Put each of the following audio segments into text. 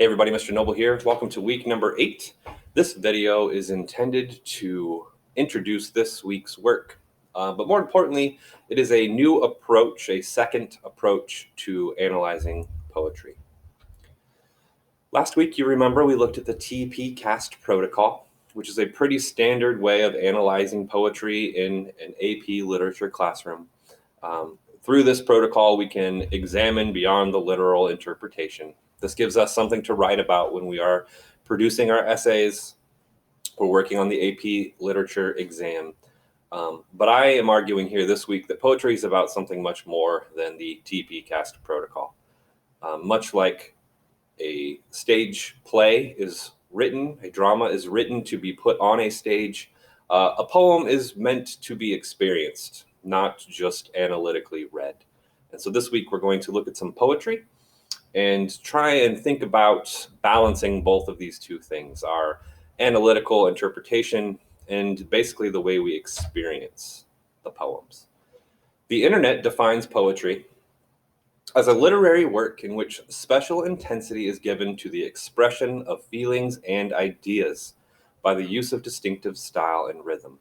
Hey everybody, Mr. Noble here. Welcome to week number 8. This video is intended to introduce this week's work. But more importantly, it is a new approach, a second approach to analyzing poetry. Last week, you remember, we looked at the TP-Cast protocol, which is a pretty standard way of analyzing poetry in an AP literature classroom. Through this protocol, we can examine beyond the literal interpretation. This gives us something to write about when we are producing our essays. We're working on the AP literature exam. But I am arguing here this week that poetry is about something much more than the TP-Cast protocol. Much like a stage play is written, a drama is written to be put on a stage, a poem is meant to be experienced, not just analytically read. And so this week we're going to look at some poetry and try and think about balancing both of these two things, our analytical interpretation and basically the way we experience the poems. The internet defines poetry as a literary work in which special intensity is given to the expression of feelings and ideas by the use of distinctive style and rhythm.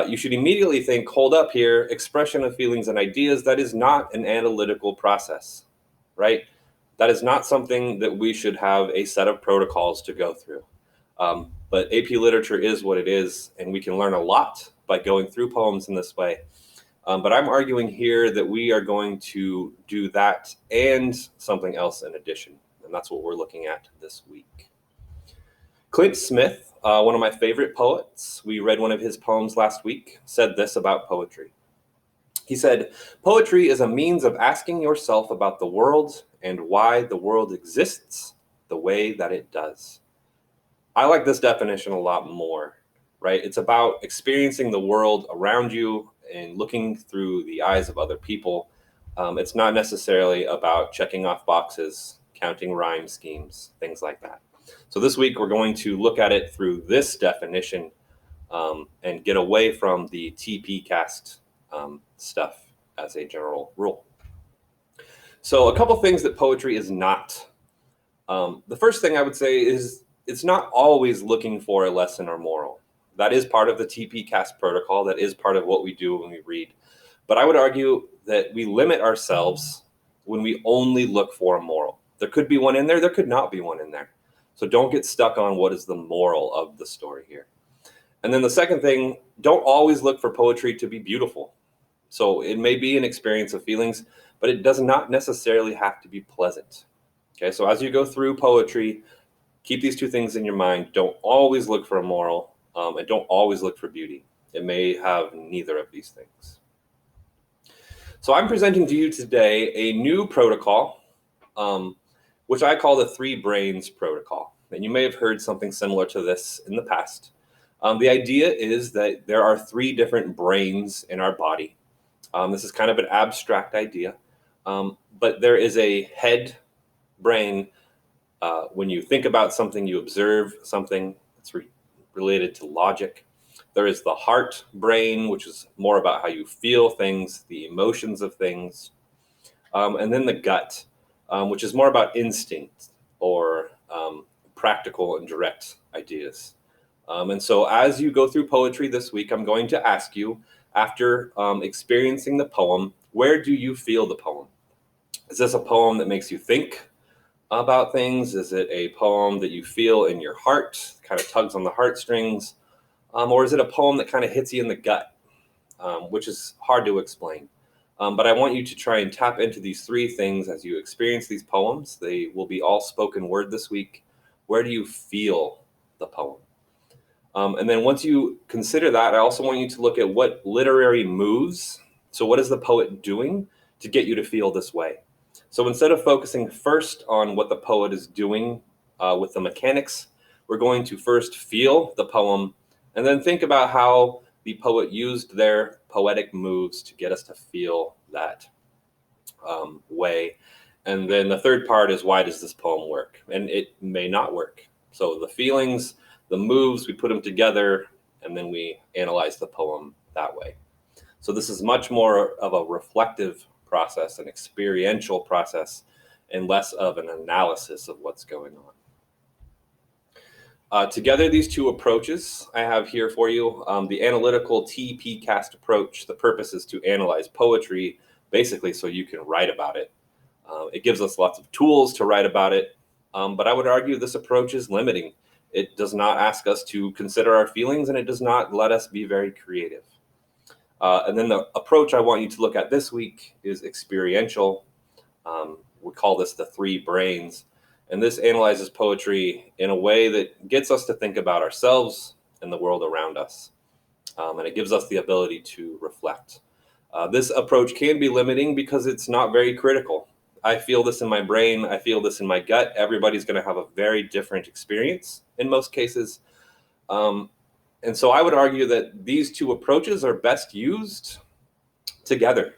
You should immediately think, hold up here, expression of feelings and ideas, that is not an analytical process, right? That is not something that we should have a set of protocols to go through. But AP literature is what it is, and we can learn a lot by going through poems in this way. But I'm arguing here that we are going to do that and something else in addition, and that's what we're looking at this week. Clint Smith, one of my favorite poets, we read one of his poems last week, said this about poetry. He said, "Poetry is a means of asking yourself about the world and why the world exists the way that it does." I like this definition a lot more, right? It's about experiencing the world around you and looking through the eyes of other people. It's not necessarily about checking off boxes, counting rhyme schemes, things like that. So this week we're going to look at it through this definition and get away from the TP-Cast stuff as a general rule. So a couple things that poetry is not. The first thing I would say is it's not always looking for a lesson or moral. That is part of the TP-Cast protocol. That is part of what we do when we read. But I would argue that we limit ourselves when we only look for a moral. There could be one in there. There could not be one in there. So don't get stuck on what is the moral of the story here. And then the second thing, don't always look for poetry to be beautiful. So it may be an experience of feelings, but it does not necessarily have to be pleasant. Okay, so as you go through poetry, keep these two things in your mind. Don't always look for a moral, and don't always look for beauty. It may have neither of these things. So I'm presenting to you today a new protocol, which I call the 3 brains protocol. And you may have heard something similar to this in the past. The idea is that there are 3 different brains in our body. This is kind of an abstract idea, but there is a head brain. When you think about something, you observe something that's related to logic. There is the heart brain, which is more about how you feel things, the emotions of things. And then the gut, which is more about instinct or practical and direct ideas. And so as you go through poetry this week, I'm going to ask you, after experiencing the poem, where do you feel the poem? Is this a poem that makes you think about things? Is it a poem that you feel in your heart, kind of tugs on the heartstrings? Or is it a poem that kind of hits you in the gut, which is hard to explain? But I want you to try and tap into these 3 things as you experience these poems. They will be all spoken word this week. Where do you feel the poem? And then once you consider that, I also want you to look at what literary moves. So what is the poet doing to get you to feel this way? So instead of focusing first on what the poet is doing with the mechanics, we're going to first feel the poem and then think about how the poet used their poetic moves to get us to feel that way. And then the third part is, why does this poem work? And it may not work. So the feelings, the moves, we put them together, and then we analyze the poem that way. So this is much more of a reflective process, an experiential process, and less of an analysis of what's going on. Together, these two approaches I have here for you, the analytical TPCast approach, the purpose is to analyze poetry, basically so you can write about it. It gives us lots of tools to write about it, but I would argue this approach is limiting. It does not ask us to consider our feelings, and it does not let us be very creative. And then the approach I want you to look at this week is experiential. We call this the three brains. And this analyzes poetry in a way that gets us to think about ourselves and the world around us. And it gives us the ability to reflect. This approach can be limiting because it's not very critical. I feel this in my brain. I feel this in my gut. Everybody's going to have a very different experience in most cases. And so I would argue that these two approaches are best used together,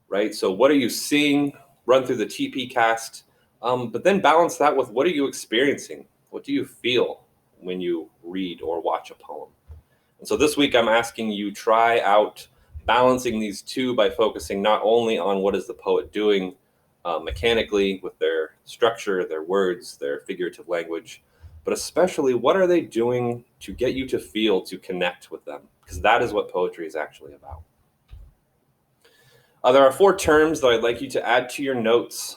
right? So what are you seeing? Run through the TPCast. But then balance that with what are you experiencing? What do you feel when you read or watch a poem? And so this week I'm asking you try out balancing these two by focusing not only on what is the poet doing mechanically with their structure, their words, their figurative language, but especially what are they doing to get you to feel, to connect with them? Because that is what poetry is actually about. There are 4 terms that I'd like you to add to your notes.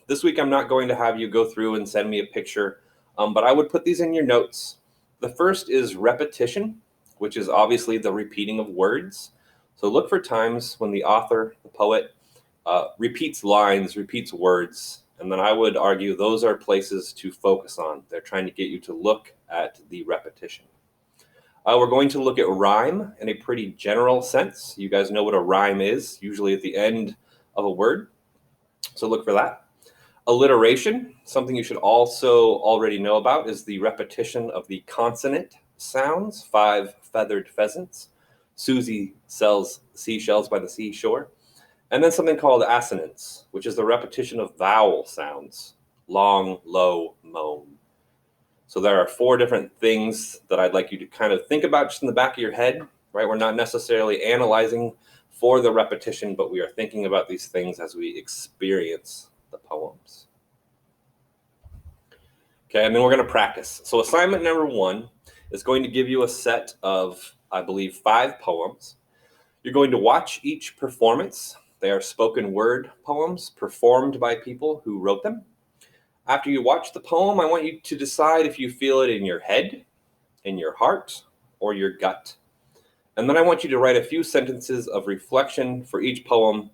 This week, I'm not going to have you go through and send me a picture, but I would put these in your notes. The first is repetition, which is obviously the repeating of words. So look for times when the author, the poet, repeats lines, repeats words, and then I would argue those are places to focus on. They're trying to get you to look at the repetition. We're going to look at rhyme in a pretty general sense. You guys know what a rhyme is, usually at the end of a word. So look for that. Alliteration, something you should also already know about, is the repetition of the consonant sounds. 5 feathered pheasants. Susie sells seashells by the seashore. And then something called assonance, which is the repetition of vowel sounds. Long, low, moan. So there are 4 different things that I'd like you to kind of think about just in the back of your head, right? We're not necessarily analyzing for the repetition, but we are thinking about these things as we experience the poems. Okay, and then we're going to practice. So assignment number 1 is going to give you a set of, I believe, 5 poems. You're going to watch each performance. They are spoken word poems performed by people who wrote them. After you watch the poem, I want you to decide if you feel it in your head, in your heart, or your gut. And then I want you to write a few sentences of reflection for each poem,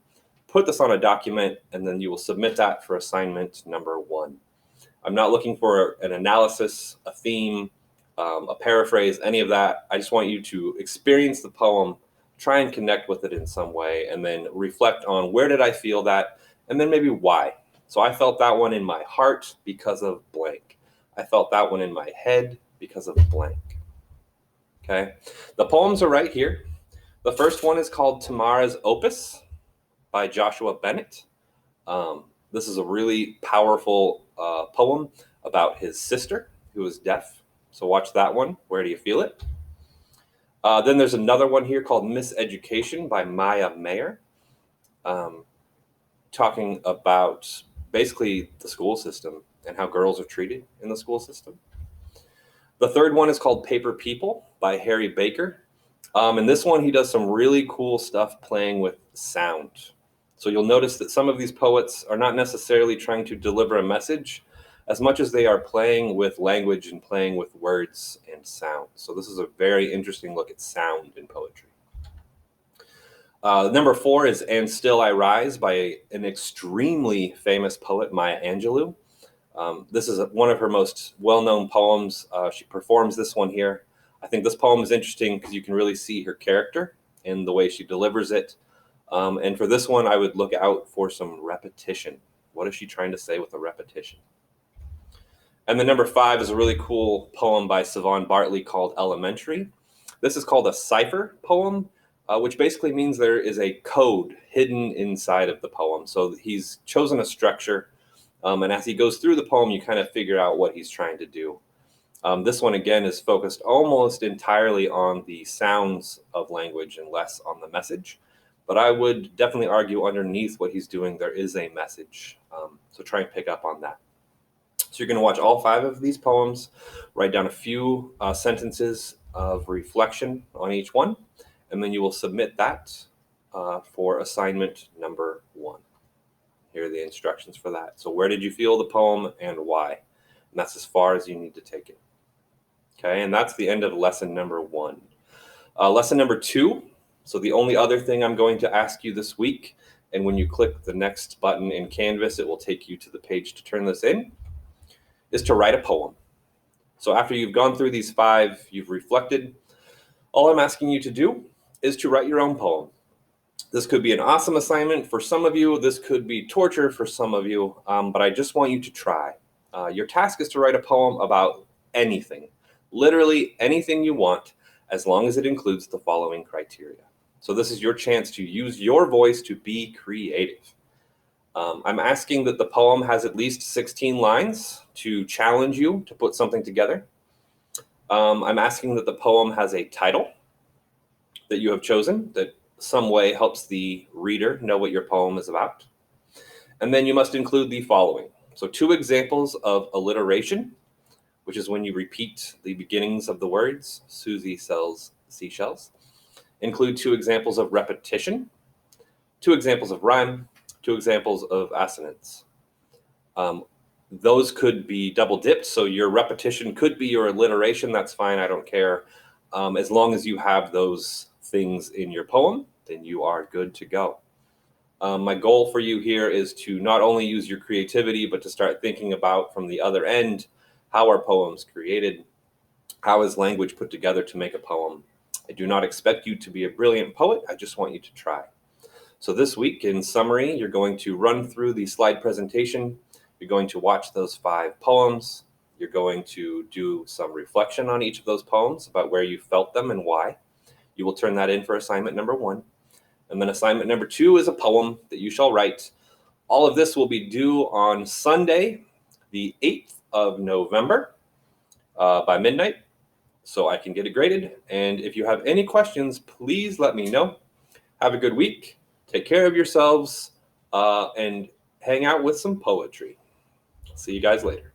put this on a document, and then you will submit that for assignment number 1. I'm not looking for an analysis, a theme, a paraphrase, any of that. I just want you to experience the poem, try and connect with it in some way, and then reflect on where did I feel that, and then maybe why. So I felt that one in my heart because of blank. I felt that one in my head because of blank. Okay, the poems are right here. The first one is called Tamara's Opus by Joshua Bennett. This is a really powerful poem about his sister who is deaf. So watch that one. Where do you feel it? Then there's another one here called Miseducation by Maya Mayer, talking about basically the school system and how girls are treated in the school system. The third one is called Paper People by Harry Baker. And this one, he does some really cool stuff playing with sound. So you'll notice that some of these poets are not necessarily trying to deliver a message as much as they are playing with language and playing with words and sound. So this is a very interesting look at sound in poetry. Number 4 is And Still I Rise by an extremely famous poet, Maya Angelou. This is one of her most well-known poems. She performs this one here. I think this poem is interesting because you can really see her character in the way she delivers it. And for this one, I would look out for some repetition. What is she trying to say with a repetition? And then number 5 is a really cool poem by Savan Bartley called Elementary. This is called a cipher poem, which basically means there is a code hidden inside of the poem. So he's chosen a structure, and as he goes through the poem, you kind of figure out what he's trying to do. This one, again, is focused almost entirely on the sounds of language and less on the message. But I would definitely argue underneath what he's doing, there is a message. So try and pick up on that. So you're going to watch all 5 of these poems, write down a few sentences of reflection on each one, and then you will submit that for assignment number 1. Here are the instructions for that. So where did you feel the poem and why? And that's as far as you need to take it. Okay, and that's the end of lesson number 1. Lesson number 2, so the only other thing I'm going to ask you this week, and when you click the next button in Canvas, it will take you to the page to turn this in, is to write a poem. So after you've gone through these 5, you've reflected, all I'm asking you to do is to write your own poem. This could be an awesome assignment for some of you. This could be torture for some of you, but I just want you to try. Your task is to write a poem about anything, literally anything you want, as long as it includes the following criteria. So this is your chance to use your voice to be creative. I'm asking that the poem has at least 16 lines to challenge you to put something together. I'm asking that the poem has a title that you have chosen that some way helps the reader know what your poem is about. And then you must include the following. So 2 examples of alliteration, which is when you repeat the beginnings of the words. Susie sells seashells. Include 2 examples of repetition, 2 examples of rhyme, 2 examples of assonance. Those could be double dipped, so your repetition could be your alliteration. That's fine, I don't care. As long as you have those things in your poem, then you are good to go. My goal for you here is to not only use your creativity, but to start thinking about from the other end, how are poems created? How is language put together to make a poem? I do not expect you to be a brilliant poet. I just want you to try. So this week, in summary, you're going to run through the slide presentation. You're going to watch those 5 poems. You're going to do some reflection on each of those poems about where you felt them and why. You will turn that in for assignment number 1. And then assignment number 2 is a poem that you shall write. All of this will be due on Sunday, the 8th of November by midnight, so I can get it graded. And if you have any questions, please let me know. Have a good week. Take care of yourselves and hang out with some poetry. See you guys later.